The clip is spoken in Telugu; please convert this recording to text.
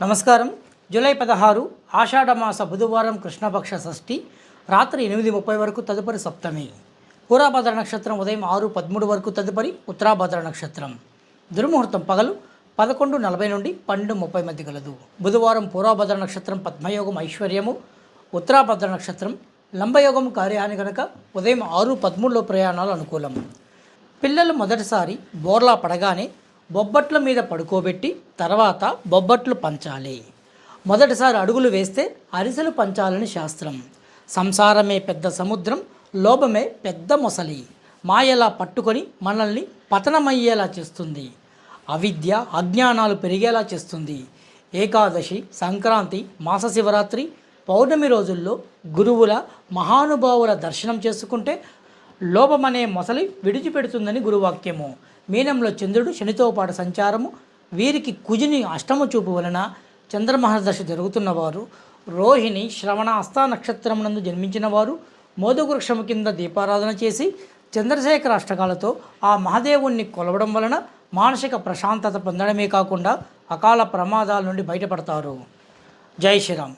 నమస్కారం. జూలై 16 ఆషాఢమాస బుధవారం కృష్ణపక్ష షష్ఠి రాత్రి 8:30 వరకు తదుపరి సప్తమి. పూర్వభద్ర నక్షత్రం ఉదయం 6:13 వరకు తదుపరి ఉత్తరాభద్ర నక్షత్రం. దుర్ముహూర్తం పగలు 11:40 నుండి 12:30 మధ్య గలదు. బుధవారం పూర్వభద్ర నక్షత్రం పద్మయోగం ఐశ్వర్యము, ఉత్తరాభద్ర నక్షత్రం లంబయోగం కార్యాన్ని కనుక ఉదయం 6:13లో ప్రయాణాలు అనుకూలం. పిల్లలు మొదటిసారి బోర్లా పడగానే బొబ్బట్ల మీద పడుకోబెట్టి తర్వాత బొబ్బట్లు పంచాలి. మొదటిసారి అడుగులు వేస్తే అరిసెలు పంచాలని శాస్త్రం. సంసారమే పెద్ద సముద్రం, లోభమే పెద్ద మొసలి. మాయలా పట్టుకొని మనల్ని పతనమయ్యేలా చేస్తుంది. అవిద్య అజ్ఞానాలు పెరిగేలా చేస్తుంది. ఏకాదశి, సంక్రాంతి, మాస శివరాత్రి, పౌర్ణమి రోజుల్లో గురువుల మహానుభావుల దర్శనం చేసుకుంటే లోభమనే మొసలి విడిచిపెడుతుందని గురువాక్యము. మీనంలో చంద్రుడు శనితో పాటు సంచారము. వీరికి కుజిని అష్టమ చూపు వలన చంద్రమహర్దశ జరుగుతున్నవారు, రోహిణి శ్రవణ హస్త నక్షత్రమునందు జన్మించిన వారు మోదవృక్షము కింద దీపారాధన చేసి చంద్రశేఖర అష్టకాలతో ఆ మహాదేవుణ్ణి కొలవడం వలన మానసిక ప్రశాంతత పొందడమే కాకుండా అకాల ప్రమాదాల నుండి బయటపడతారు. జై శ్రీరామ్.